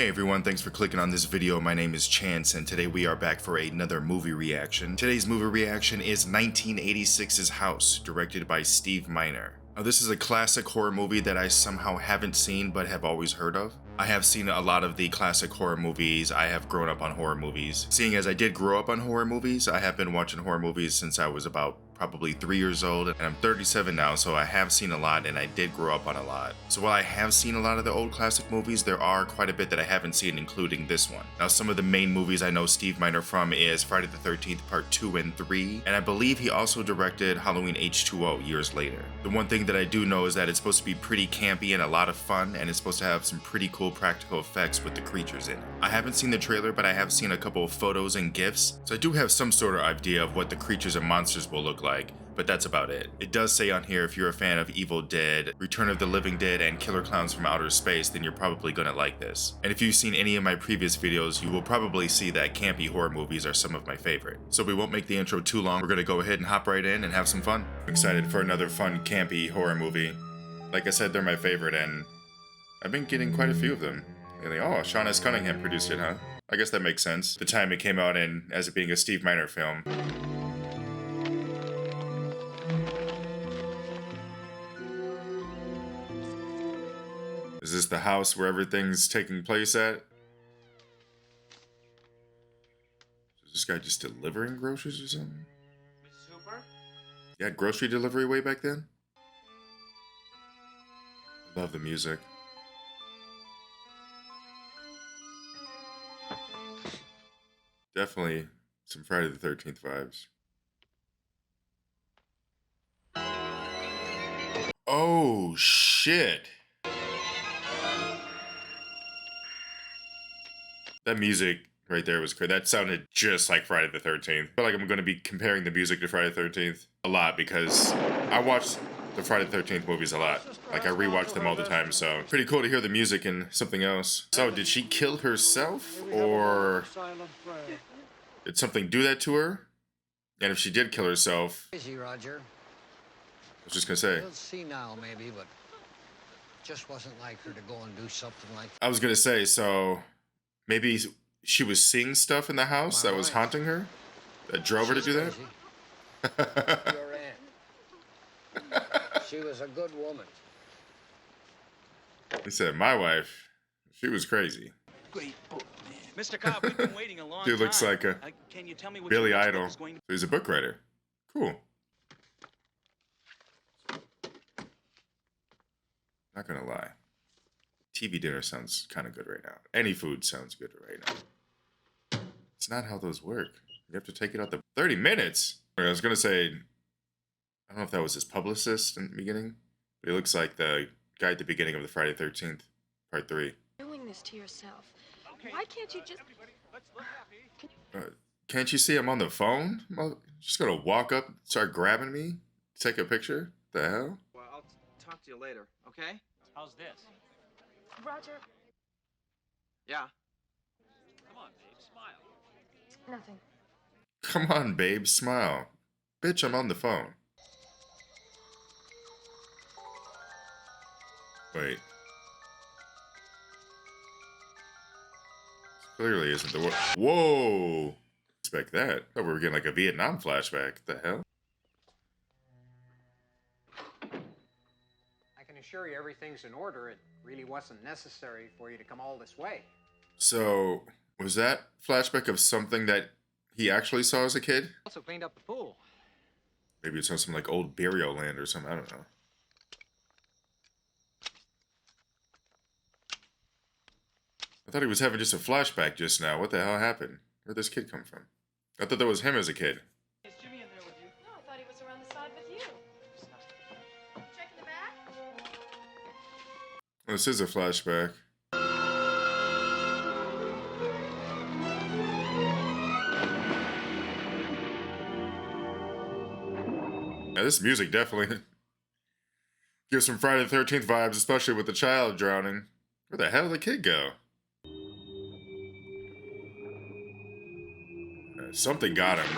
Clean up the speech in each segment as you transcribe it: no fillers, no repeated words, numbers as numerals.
Hey everyone, thanks for clicking on this video. My name is Chance and today we are back for another movie reaction. Today's movie reaction is 1986's House, directed by Steve Miner. Now this is a classic horror movie that I somehow haven't seen but have always heard of. I have seen a lot of the classic horror movies. I have grown up on horror movies. Seeing as I did grow up on horror movies, I have been watching horror movies since I was about probably 3 years old, and I'm 37 now, so I have seen a lot and I did grow up on a lot. So while I have seen a lot of the old classic movies, there are quite a bit that I haven't seen, including this one. Now some of the main movies I know Steve Miner from is Friday the 13th Part 2 and 3, and I believe he also directed Halloween H2O years later. The one thing that I do know is that it's supposed to be pretty campy and a lot of fun, and it's supposed to have some pretty cool practical effects with the creatures in it. I haven't seen the trailer, but I have seen a couple of photos and GIFs, so I do have some sort of idea of what the creatures and monsters will look like. But that's about it. It does say on here if you're a fan of Evil Dead, Return of the Living Dead, and Killer Clowns from Outer Space, then you're probably gonna like this. And if you've seen any of my previous videos, you will probably see that campy horror movies are some of my favorite. So we won't make the intro too long. We're gonna go ahead and hop right in and have some fun. I'm excited for another fun campy horror movie. Like I said, they're my favorite and I've been getting quite a few of them. Oh, Sean S. Cunningham produced it, huh? I guess that makes sense. The time it came out in as it being a Steve Miner film. Is this the house where everything's taking place at? Is this guy just delivering groceries or something? Super? Yeah, grocery delivery way back then? Love the music. Definitely some Friday the 13th vibes. Oh, shit. That music right there was great. That sounded just like Friday the 13th. I feel like I'm going to be comparing the music to Friday the 13th a lot because I watched the Friday the 13th movies a lot. Like I rewatch them all the time, so pretty cool to hear the music and something else. So did she kill herself or did something do that to her? And if she did kill herself, Crazy, Roger. I was just going to say. We'll see now, maybe, but just wasn't like her to go and do something like that. I was going to say, so maybe she was seeing stuff in the house that was haunting her? That drove her to do that? Your aunt. She was a good woman. He said, my wife, she was crazy. Great book, man. Mr. Cobb, we've been waiting a long Dude looks time. like a Can you tell me what Billy your next Idol. book is going to... So he's a book writer. Cool. Not gonna lie. TV dinner sounds kind of good right now. Any food sounds good right now. It's not how those work. You have to take it out the 30 minutes. I was gonna say, I don't know if that was his publicist in the beginning, but he looks like the guy at the beginning of the Friday 13th, Part 3. Doing this to yourself. Why can't you just... Can't you see I'm on the phone? Just gonna walk up, start grabbing me, take a picture? The hell? Well, I'll talk to you later, okay? How's this? Roger, Yeah. Come on, babe, smile. nothing. Come on, babe, smile. Bitch, I'm on the phone. Wait. Clearly isn't the... Whoa! Expect that. I thought we were getting like a Vietnam flashback. The hell? I can assure you everything's in order. It really wasn't necessary for you to come all this way. So, was that flashback of something that he actually saw as a kid? Also cleaned up the pool. Maybe it's on some like old burial land or something. I don't know. I thought he was having just a flashback just now. What the hell happened? Where'd this kid come from? I thought that was him as a kid. Is Jimmy in there with you? No, I thought he was around the side with you. Checking the back? Oh, this is a flashback. Now, this music definitely gives some Friday the 13th vibes, especially with the child drowning. Where the hell did the kid go? Something got him.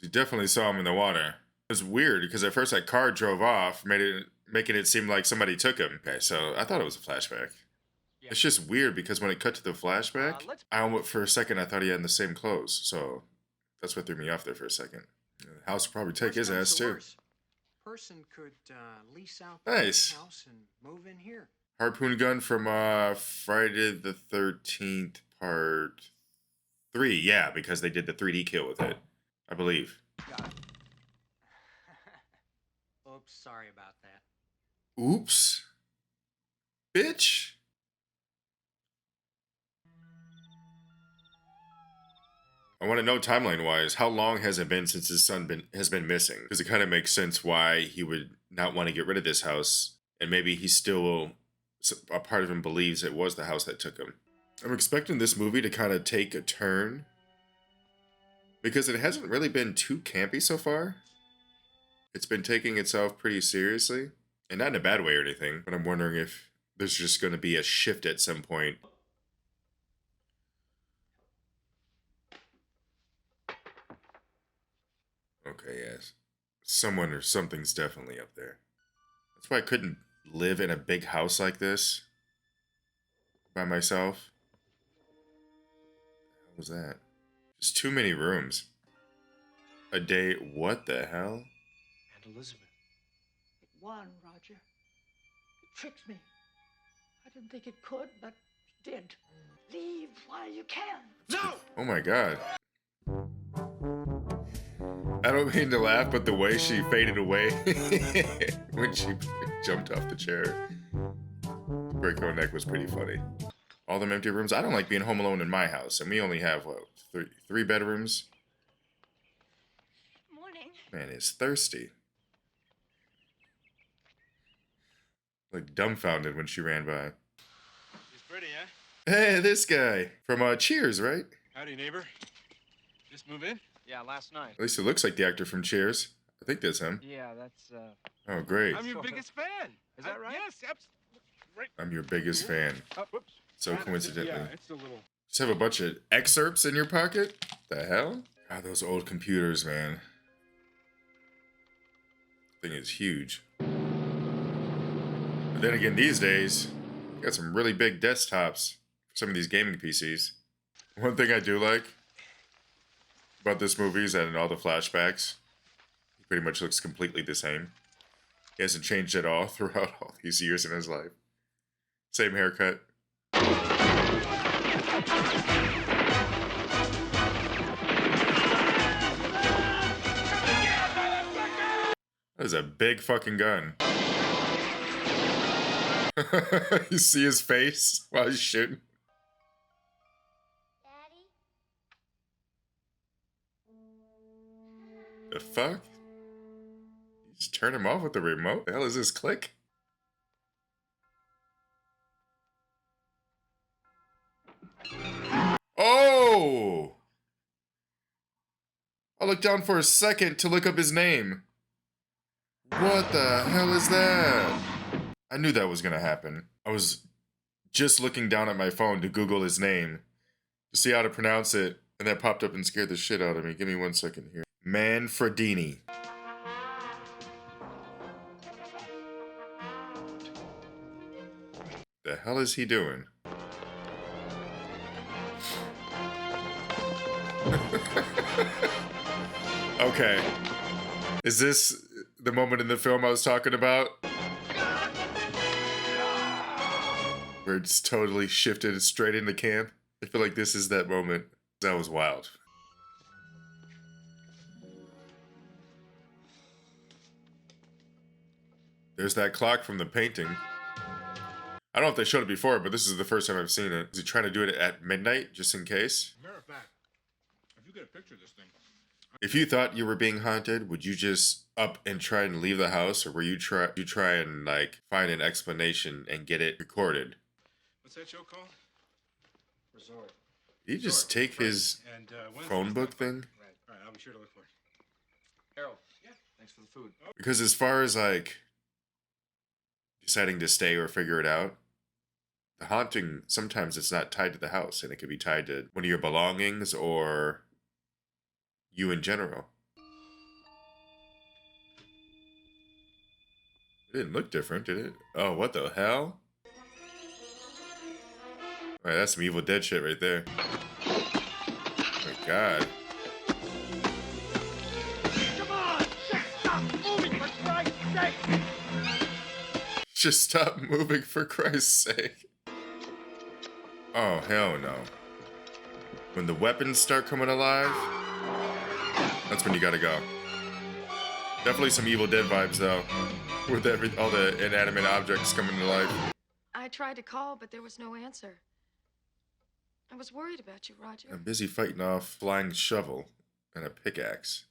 He definitely saw him in the water. It was weird because at first that car drove off, made making it seem like somebody took him. Okay, so I thought it was a flashback. Yeah. It's just weird because when it cut to the flashback, I almost, for a second, I thought he had the same clothes. So that's what threw me off there for a second. The house will probably take his ass too. Person could lease out Nice. the house and move in here. Harpoon gun from Friday the 13th part 3. Yeah, because they did the 3D kill with it, I believe. Got it. Oops, sorry about that. Oops. Bitch. I want to know timeline-wise, how long has it been since his son has been missing? Because it kind of makes sense why he would not want to get rid of this house, and maybe he still, a part of him believes it was the house that took him. I'm expecting this movie to kind of take a turn, because it hasn't really been too campy so far. It's been taking itself pretty seriously, and not in a bad way or anything, but I'm wondering if there's just going to be a shift at some point. Okay, yes. Someone or something's definitely up there. That's why I couldn't live in a big house like this by myself. What was that? Just too many rooms. A day, what the hell? And Elizabeth. It won, Roger. It tricked me. I didn't think it could, but it did. Leave while you can. No! Oh my god. I don't mean to laugh, but the way she faded away when she jumped off the chair. Break-o neck was pretty funny. All them empty rooms. I don't like being home alone in my house, and we only have, what, three bedrooms? Morning. Man is thirsty. Like dumbfounded when she ran by. She's pretty, huh? Hey, this guy from Cheers, right? Howdy, neighbor. Just move in? Yeah, last night. At least it looks like the actor from Cheers. I think that's him. Yeah, that's, Oh, great. I'm your biggest fan. Is that right? Yes, absolutely. Right. I'm your biggest fan. Whoops. So coincidentally. Yeah, it's a little. Just have a bunch of excerpts in your pocket? The hell? God, those old computers, man. Thing is huge. But then again, these days, you got some really big desktops for some of these gaming PCs. One thing I do like about this movie is that in all the flashbacks, he pretty much looks completely the same. He hasn't changed at all throughout all these years in his life. Same haircut. That is a big fucking gun. You see his face while he's shooting? Daddy? The fuck? You just turn him off with the remote? The hell is this click? Oh! I looked down for a second to look up his name. What the hell is that? I knew that was gonna happen. I was just looking down at my phone to Google his name to see how to pronounce it, and that popped up and scared the shit out of me. Give me 1 second here. Manfredini. The hell is he doing? Okay. Is this the moment in the film I was talking about? Where it's totally shifted straight into camp? I feel like this is that moment. That was wild. There's that clock from the painting. I don't know if they showed it before, but this is the first time I've seen it. Is he trying to do it at midnight, just in case? Matter of fact, if you get a picture of this thing. If you thought you were being haunted, would you just up and try and leave the house, or were you try and like find an explanation and get it recorded? What's that show called? Resort. Did he just take his And when's phone the book next one? thing? Right. All right, I'll be sure to look for it. Harold. Yeah. Thanks for the food. Because as far as like deciding to stay or figure it out, the haunting, sometimes it's not tied to the house, and it could be tied to one of your belongings or you in general. It didn't look different, did it? Oh, what the hell? Alright, that's some Evil Dead shit right there. Oh my god. Come on! Just stop moving, for Christ's sake! Just stop moving, for Christ's sake. Oh, hell no. When the weapons start coming alive, that's when you gotta go. Definitely some Evil Dead vibes, though. With all the inanimate objects coming to life. I tried to call, but there was no answer. I was worried about you, Roger. I'm busy fighting off flying shovel and a pickaxe.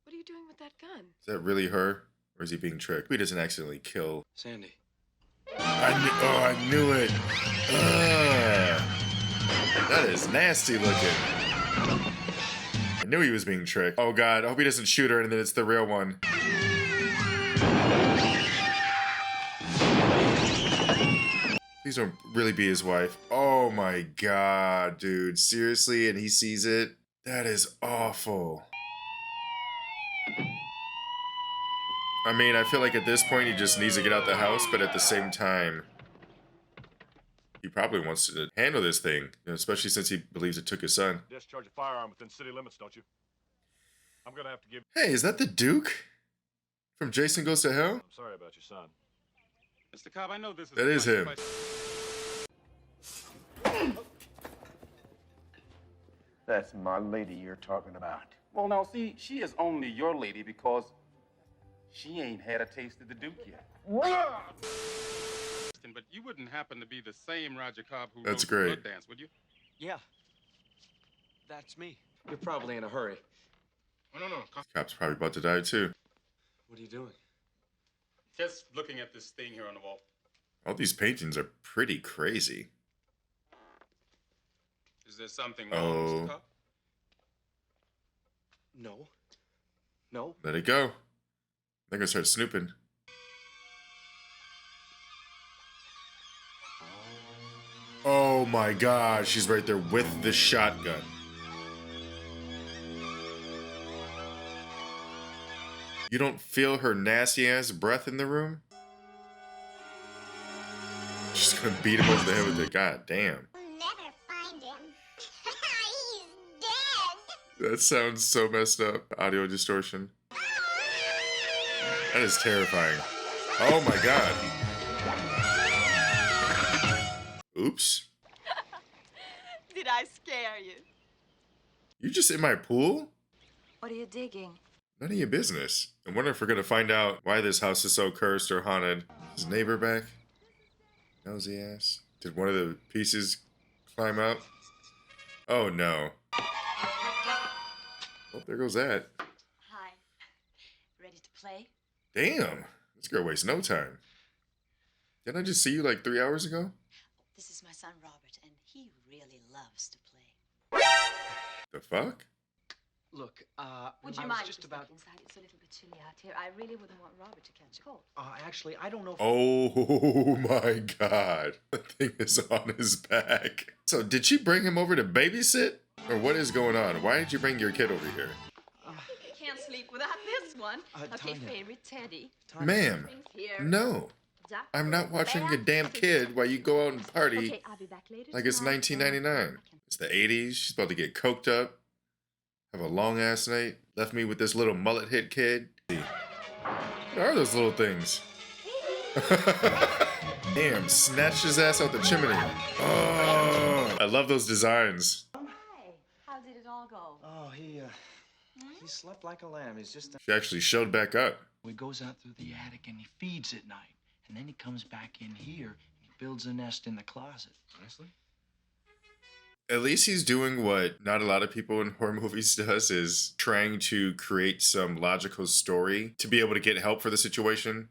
What are you doing with that gun? Is that really her? Or is he being tricked? He doesn't accidentally kill. Sandy. I knew it. Ugh. That is nasty looking. I knew he was being tricked. Oh god, I hope he doesn't shoot her and then it's the real one. Please don't really be his wife. Oh my god, dude. Seriously? And he sees it? That is awful. I mean, I feel like at this point he just needs to get out the house, but at the same time, he probably wants to handle this thing, you know, especially since he believes it took his son. Discharge a firearm within city limits, don't you? I'm gonna have to give. Hey, is that the Duke from Jason Goes to Hell? I'm sorry about your son. Mr. Cobb, I know this is. That is him. That's my lady you're talking about. Well, now, see, she is only your lady because she ain't had a taste of the Duke yet. But you wouldn't happen to be the same Roger Cobb who That's wrote great. Blood Dance, would you? Yeah. That's me. You're probably in a hurry. Oh, no. Cop's probably about to die too. What are you doing? Just looking at this thing here on the wall. All these paintings are pretty crazy. Is there something wrong, Oh. Mr. Cobb? No. No. Let it go. They're gonna start snooping. Oh my god, she's right there with the shotgun. You don't feel her nasty ass breath in the room? She's gonna beat him over the head with it. God damn. Never find him. He's dead. That sounds so messed up. Audio distortion. That is terrifying. Oh my god. Oops. Did I scare you? You just in my pool? What are you digging? None of your business. I wonder if we're gonna find out why this house is so cursed or haunted. Is his neighbor back? Nosy ass. Did one of the pieces climb out? Oh no. Oh, there goes that. Hi. Ready to play? Damn. This girl wastes no time. Didn't I just see you like 3 hours ago? This is my son Robert, and he really loves to play. The fuck? Look, Would you I was mind just if we about. step inside? It's a little bit chilly out here. I really wouldn't want Robert to catch a cold. Actually, I don't know if. Oh my god. The thing is on his back. So did she bring him over to babysit? Or what is going on? Why did you bring your kid over here? Can't sleep without this one. Okay, Tanya. favorite Teddy. Ma'am, Things here. no. Duck, I'm not watching your bear. damn kid while you go out and party Okay, I'll be back later like it's tonight. 1999. It's the 80s. She's about to get coked up. Have a long ass night. Left me with this little mullet hit kid. What are those little things? Damn, snatched his ass out the chimney. Oh, I love those designs. Hi. How did it all go? Oh, he slept like a lamb. He's just. She actually showed back up. He goes out through the attic and he feeds at night. And then he comes back in here and he builds a nest in the closet. Honestly? At least he's doing what not a lot of people in horror movies does, is trying to create some logical story to be able to get help for the situation.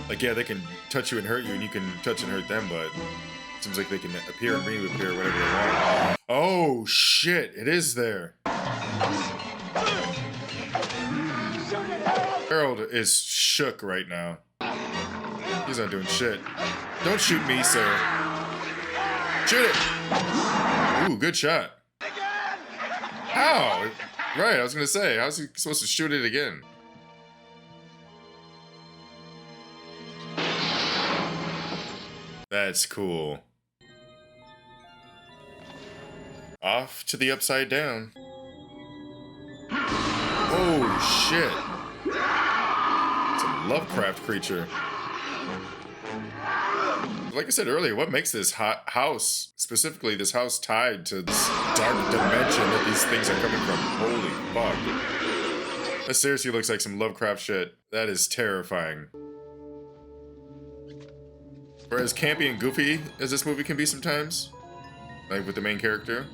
Like, yeah, they can touch you and hurt you, and you can touch and hurt them, but it seems like they can appear and reappear whenever they want. Oh, shit, it is there. Harold is shook right now. He's not doing shit. Don't shoot me, sir. Shoot it! Ooh, good shot. How? Right, I was gonna say, how's he supposed to shoot it again? That's cool. Off to the upside down. Oh shit. It's a Lovecraft creature. Like I said earlier, what makes this hot house, specifically this house, tied to this dark dimension that these things are coming from? Holy fuck. That seriously looks like some Lovecraft shit. That is terrifying. For as campy and goofy as this movie can be sometimes, like with the main character,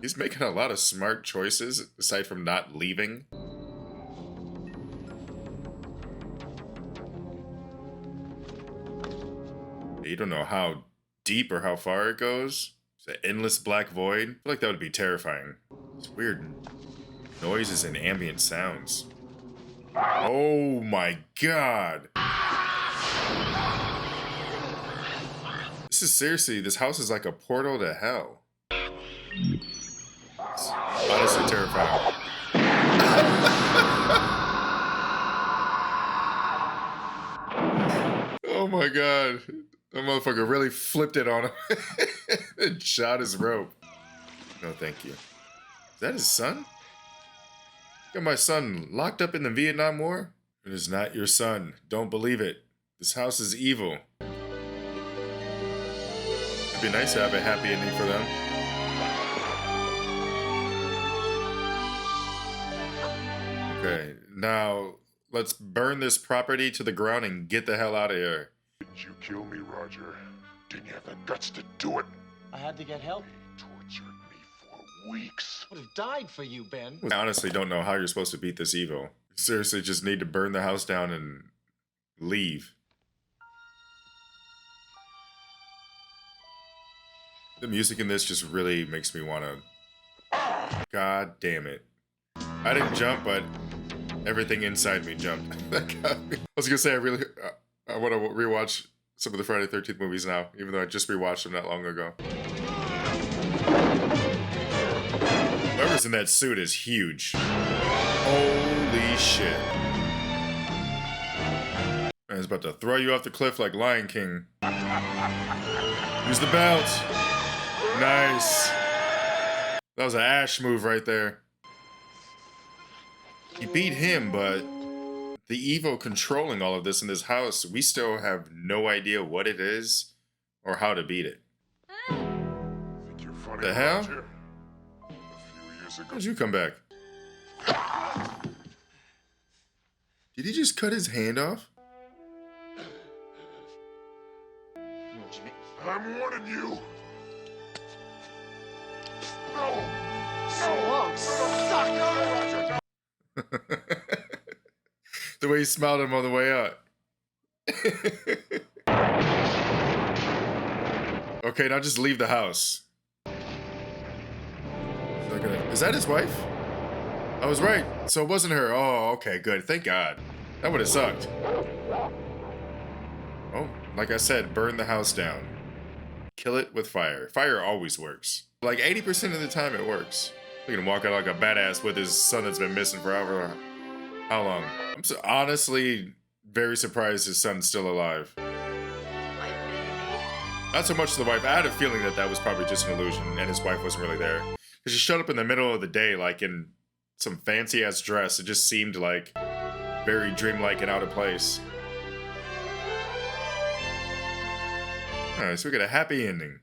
he's making a lot of smart choices aside from not leaving. You don't know how deep or how far it goes. It's an endless black void. I feel like that would be terrifying. It's weird noises and ambient sounds. Oh my god. This is seriously, this house is like a portal to hell. It's honestly terrifying. Oh my god. That motherfucker really flipped it on him and shot his rope. No, thank you. Is that his son? Got my son locked up in the Vietnam War? It is not your son. Don't believe it. This house is evil. It'd be nice to have a happy ending for them. Okay, now let's burn this property to the ground and get the hell out of here. Didn't you kill me, Roger? Didn't you have the guts to do it? I had to get help. They tortured me for weeks. Would have died for you, Ben. I honestly don't know how you're supposed to beat this evil. You seriously just need to burn the house down and leave. The music in this just really makes me want to... God damn it. I didn't jump, but everything inside me jumped. That got me. I was gonna say, I want to rewatch some of the Friday the 13th movies now, even though I just rewatched them not long ago. Whoever's in that suit is huge. Holy shit. I was about to throw you off the cliff like Lion King. Use the belt. Nice. That was an Ash move right there. He beat him, but the evil controlling all of this in this house, we still have no idea what it is or how to beat it. Think you're funny, The hell? Roger? A few years ago. How did you come back? Did he just cut his hand off? I'm warning you. No. The way he smiled at him on the way out. Okay, now just leave the house. Is that his wife? I was right. So it wasn't her. Oh, okay, good. Thank God. That would have sucked. Oh, like I said, burn the house down. Kill it with fire. Fire always works. Like 80% of the time it works. He can walk out like a badass with his son that's been missing forever. How long? I'm honestly very surprised his son's still alive. Not so much the wife. I had a feeling that that was probably just an illusion and his wife wasn't really there. Because she showed up in the middle of the day like in some fancy ass dress. It just seemed like very dreamlike and out of place. Alright, so we got a happy ending.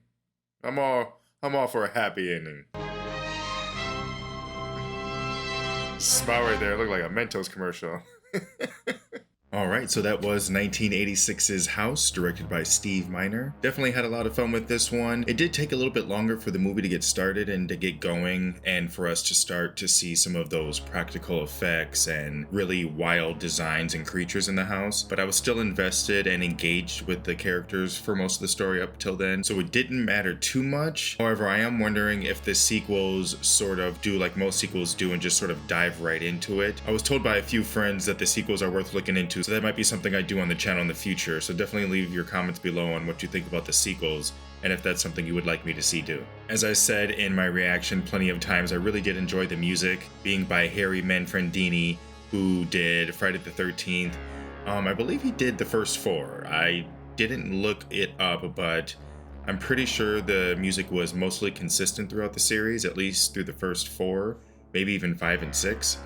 I'm all for a happy ending. Smile right there, looked like a Mentos commercial. Alright, so that was 1986's House, directed by Steve Miner. Definitely had a lot of fun with this one. It did take a little bit longer for the movie to get started and to get going, and for us to start to see some of those practical effects and really wild designs and creatures in the house. But I was still invested and engaged with the characters for most of the story up till then, so it didn't matter too much. However, I am wondering if the sequels sort of do like most sequels do and just sort of dive right into it. I was told by a few friends that the sequels are worth looking into, so that might be something I do on the channel in the future, so definitely leave your comments below on what you think about the sequels and if that's something you would like me to see do. As I said in my reaction plenty of times, I really did enjoy the music, being by Harry Manfredini, who did Friday the 13th. I believe he did the first 4. I didn't look it up, but I'm pretty sure the music was mostly consistent throughout the series, at least through the first 4, maybe even 5 and 6.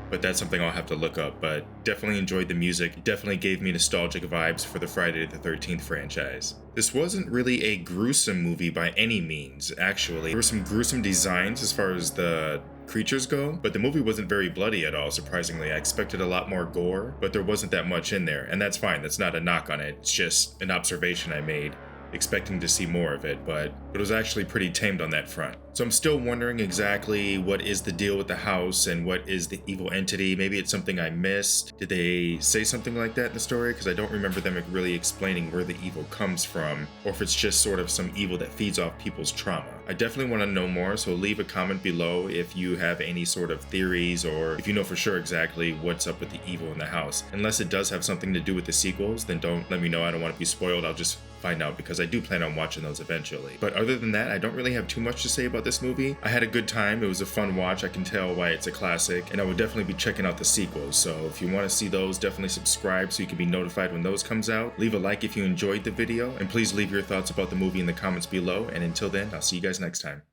But that's something I'll have to look up, but definitely enjoyed the music. It definitely gave me nostalgic vibes for the Friday the 13th franchise. This wasn't really a gruesome movie by any means, actually. There were some gruesome designs as far as the creatures go, but the movie wasn't very bloody at all, surprisingly. I expected a lot more gore, but there wasn't that much in there, and that's fine. That's not a knock on it. It's just an observation I made, expecting to see more of it, but it was actually pretty tamed on that front. So I'm still wondering exactly what is the deal with the house and what is the evil entity. Maybe it's something I missed. Did they say something like that in the story? Because I don't remember them really explaining where the evil comes from, or if it's just sort of some evil that feeds off people's trauma. I definitely want to know more, so leave a comment below if you have any sort of theories or if you know for sure exactly what's up with the evil in the house. Unless it does have something to do with the sequels, then don't let me know. I don't want to be spoiled. I'll just find out because I do plan on watching those eventually. But other than that, I don't really have too much to say about this movie. I had a good time. It was a fun watch. I can tell why it's a classic, and I would definitely be checking out the sequels. So if you want to see those, definitely subscribe so you can be notified when those comes out. Leave a like if you enjoyed the video, and please leave your thoughts about the movie in the comments below. And until then, I'll see you guys next time.